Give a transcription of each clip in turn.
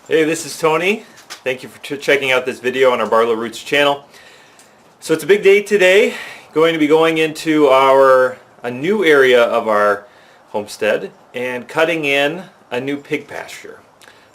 Hey, this is Tony. Thank you for checking out this video on our Barlow Roots channel. So it's a big day today. Going to be going into a new area of our homestead and cutting in a new pig pasture.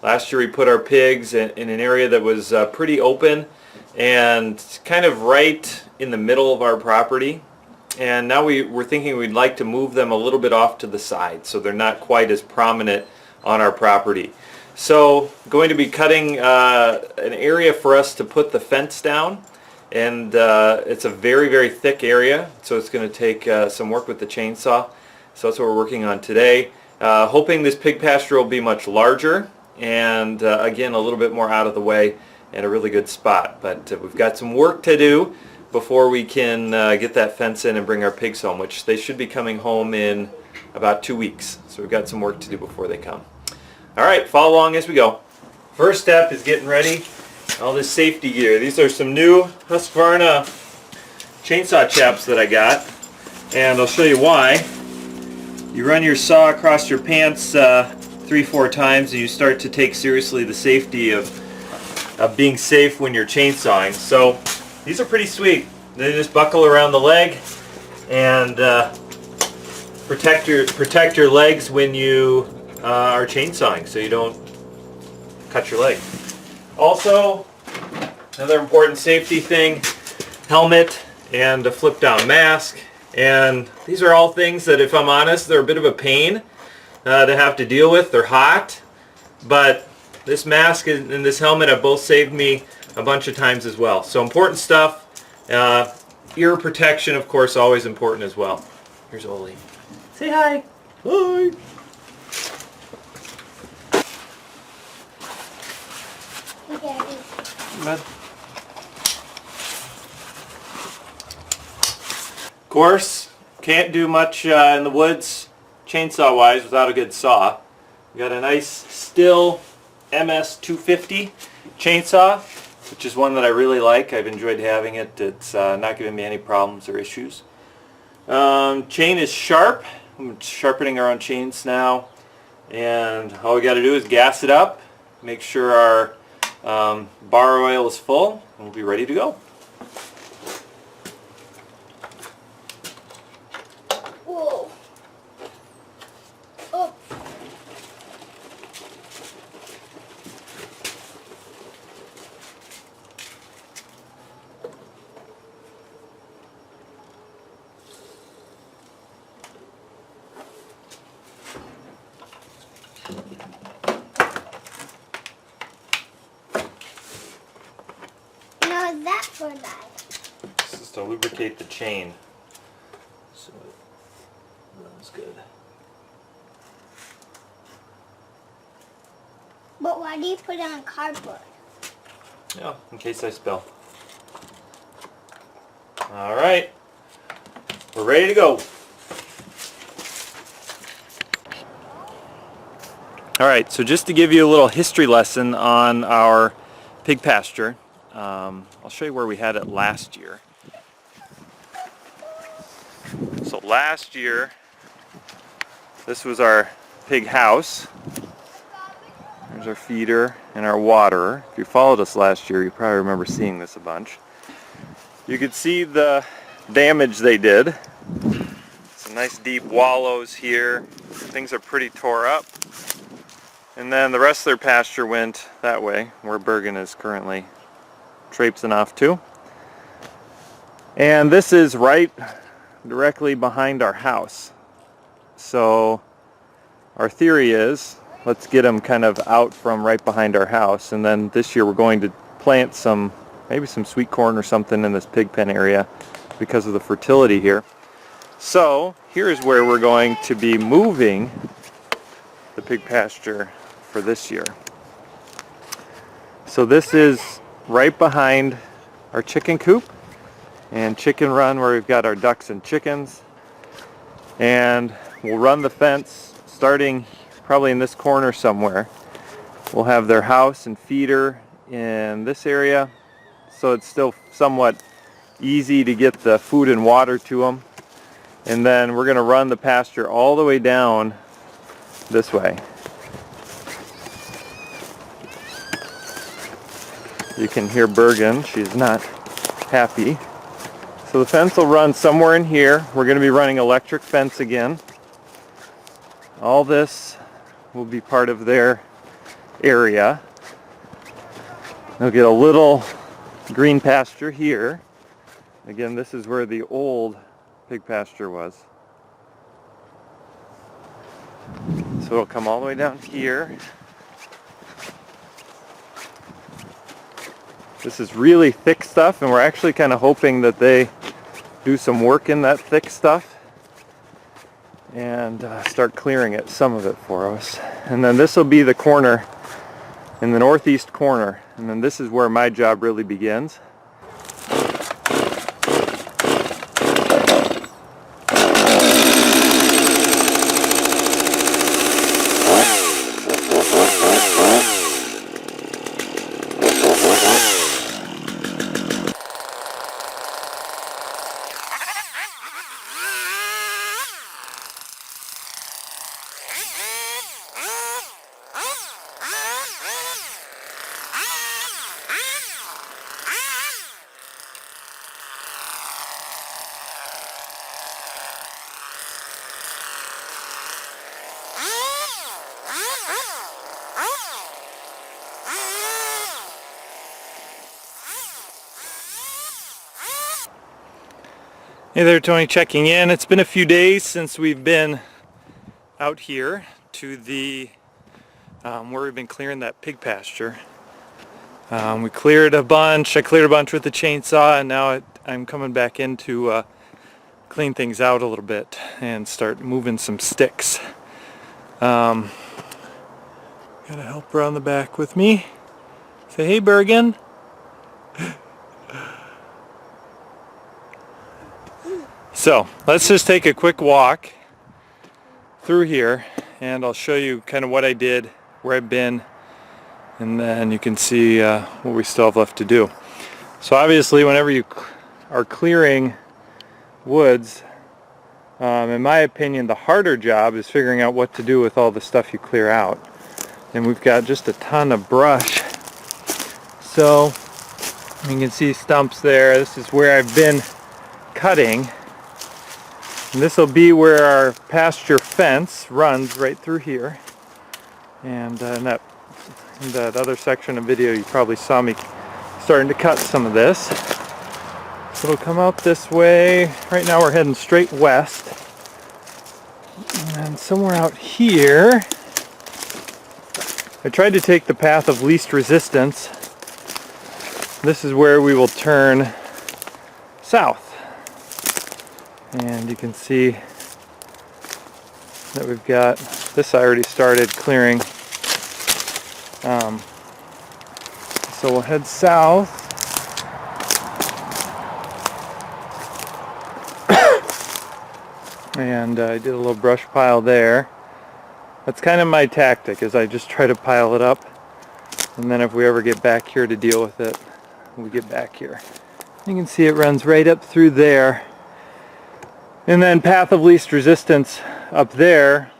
Last year we put our pigs in an area that was pretty open and kind of right in the middle of our property. And now we're thinking we'd like to move them a little bit off to the side so they're not quite as prominent on our property. So going to be cutting an area for us to put the fence down, and it's a very thick area, so it's going to take some work with the chainsaw. So that's what we're working on today. Hoping this pig pasture will be much larger and again a little bit more out of the way and a really good spot. But we've got some work to do before we can get that fence in and bring our pigs home, which they should be coming home in about 2 weeks. So we've got some work to do before they come. Alright, follow along as we go. First step is getting ready all this safety gear. These are some new Husqvarna chainsaw chaps that I got, and I'll show you why. You run your saw across your pants 3-4 times and you start to take seriously the safety of being safe when you're chainsawing. So these are pretty sweet. They just buckle around the leg and protect your legs when you are chainsawing, so you don't cut your leg. Also, another important safety thing, helmet and a flip down mask. And these are all things that, if I'm honest, they're a bit of a pain to have to deal with. They're hot, but this mask and this helmet have both saved me a bunch of times as well. So important stuff. Ear protection, of course, always important as well. Here's Oli. Say hi. Hi. Of course, can't do much in the woods chainsaw wise without a good saw. We got a nice Stihl MS 250 chainsaw, which is one that I really like. I've enjoyed having it. It's not giving me any problems or issues. Chain is sharp. I'm sharpening our own chains now, and all we got to do is gas it up, make sure our bar oil is full, and we'll be ready to go. Whoa. Oh. Now is that for that? This is to lubricate the chain, so it runs good. But why do you put it on cardboard? Yeah, in case I spill. Alright, we're ready to go. Alright, so just to give you a little history lesson on our pig pasture, I'll show you where we had it last year. So last year, this was our pig house. There's our feeder and our waterer. If you followed us last year, you probably remember seeing this a bunch. You could see the damage they did. Some nice deep wallows here. Things are pretty tore up. And then the rest of their pasture went that way, where Bergen is currently traipsing off to. And this is right directly behind our house. So our theory is, let's get them kind of out from right behind our house, and then this year we're going to plant maybe some sweet corn or something in this pig pen area because of the fertility here. So here's where we're going to be moving the pig pasture for this year. So this is right behind our chicken coop and chicken run, where we've got our ducks and chickens, and we'll run the fence starting probably in this corner somewhere. We'll have their house and feeder in this area, so it's still somewhat easy to get the food and water to them. And then we're going to run the pasture all the way down this way. You can hear Bergen. She's not happy. So the fence will run somewhere in here. We're going to be running electric fence again. All this will be part of their area. They'll get a little green pasture here. Again, this is where the old pig pasture was. So it'll come all the way down here. This is really thick stuff, and we're actually kind of hoping that they do some work in that thick stuff and start clearing it, some of it for us. And then this will be the corner, in the northeast corner, and then this is where my job really begins. Hey there, Tony checking in. It's been a few days since we've been out here to the where we've been clearing that pig pasture. We cleared a bunch. I cleared a bunch with the chainsaw, and now I'm coming back in to clean things out a little bit and start moving some sticks. Got a helper on the back with me. Say hey, Bergen. So let's just take a quick walk through here, and I'll show you kind of what I did, where I've been, and then you can see what we still have left to do. So obviously whenever you are clearing woods, in my opinion the harder job is figuring out what to do with all the stuff you clear out. And we've got just a ton of brush. So you can see stumps there. This is where I've been cutting. And this will be where our pasture fence runs right through here. And in that other section of video you probably saw me starting to cut some of this. So it'll come out this way. Right now we're heading straight west. And somewhere out here, I tried to take the path of least resistance. This is where we will turn south. And you can see that we've got this. I already started clearing. So we'll head south. And I did a little brush pile there. That's kind of my tactic, is I just try to pile it up, and then if we ever get back here to deal with it, we get back here. You can see it runs right up through there. And then path of least resistance up there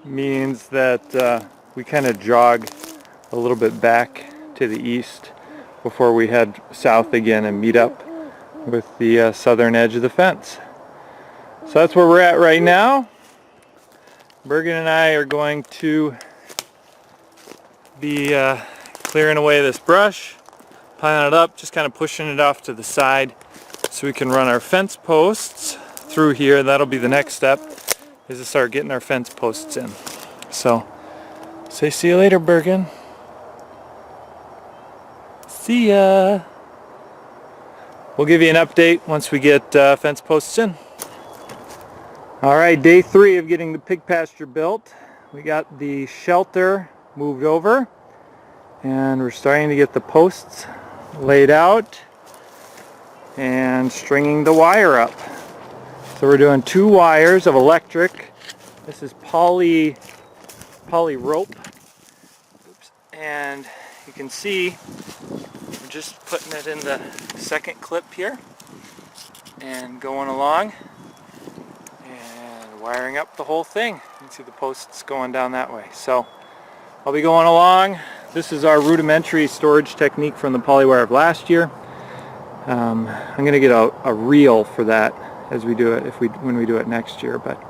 means that we kind of jog a little bit back to the east before we head south again and meet up with the southern edge of the fence. So that's where we're at right now. Bergen and I are going to be clearing away this brush, piling it up, just kind of pushing it off to the side so we can run our fence posts through here. That'll be the next step, is to start getting our fence posts in. So, say see you later, Bergen. See ya. We'll give you an update once we get fence posts in. Alright, day 3 of getting the pig pasture built. We got the shelter moved over, and we're starting to get the posts laid out and stringing the wire up. So we're doing 2 wires of electric. This is poly rope. Oops. And you can see we're just putting it in the second clip here and going along and wiring up the whole thing. You can see the posts going down that way. So I'll be going along, This is our rudimentary storage technique from the polywire of last year. I'm going to get a reel for that as we do it when we do it next year. But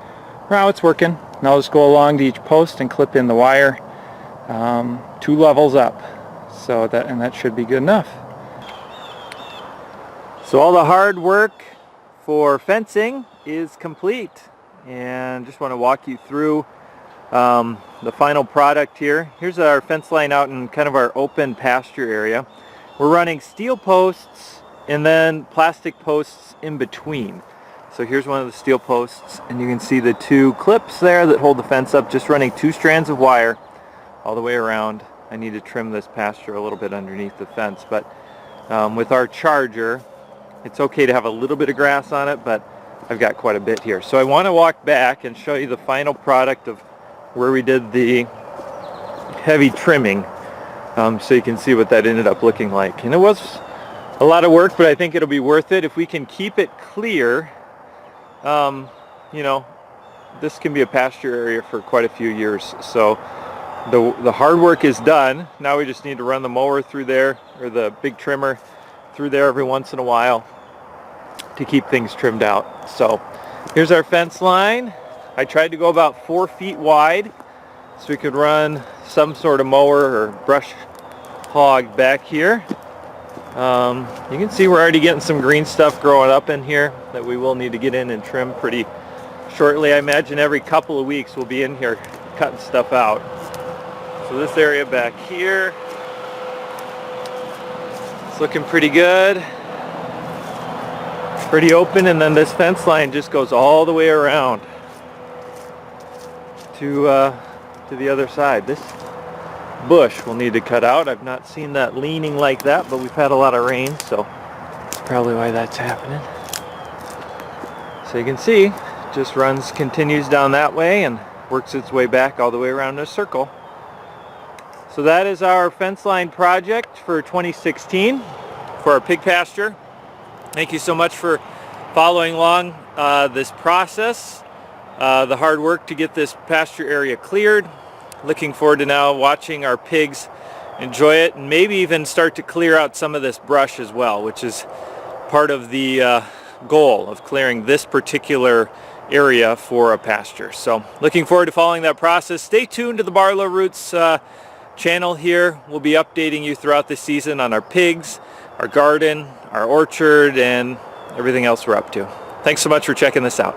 now it's working. Now I'll just go along to each post and clip in the wire 2 levels up. So that should be good enough. So all the hard work for fencing is complete, and just want to walk you through the final product here. Here's our fence line out in kind of our open pasture area. We're running steel posts and then plastic posts in between. So here's one of the steel posts, and you can see the 2 clips there that hold the fence up, just running 2 strands of wire all the way around. I need to trim this pasture a little bit underneath the fence, but with our charger, it's okay to have a little bit of grass on it, but I've got quite a bit here. So I want to walk back and show you the final product of where we did the heavy trimming, so you can see what that ended up looking like. And it was a lot of work, but I think it'll be worth it if we can keep it clear. You know, this can be a pasture area for quite a few years. So the hard work is done. Now we just need to run the mower through there, or the big trimmer through there every once in a while to keep things trimmed out. So here's our fence line. I tried to go about 4 feet wide so we could run some sort of mower or brush hog back here. You can see we're already getting some green stuff growing up in here that we will need to get in and trim pretty shortly. I imagine every couple of weeks we'll be in here cutting stuff out. So this area back here, it's looking pretty good. Pretty open, and then this fence line just goes all the way around to the other side. This bush will need to cut out. I've not seen that leaning like that, but we've had a lot of rain, so that's probably why that's happening. So you can see, it just continues down that way and works its way back all the way around in a circle. So that is our fence line project for 2016 for our pig pasture. Thank you so much for following along this process. The hard work to get this pasture area cleared. Looking forward to now watching our pigs enjoy it, and maybe even start to clear out some of this brush as well, which is part of the goal of clearing this particular area for a pasture. So looking forward to following that process. Stay tuned to the Barlow Roots channel here. We'll be updating you throughout the season on our pigs, our garden, our orchard, and everything else we're up to. Thanks so much for checking this out.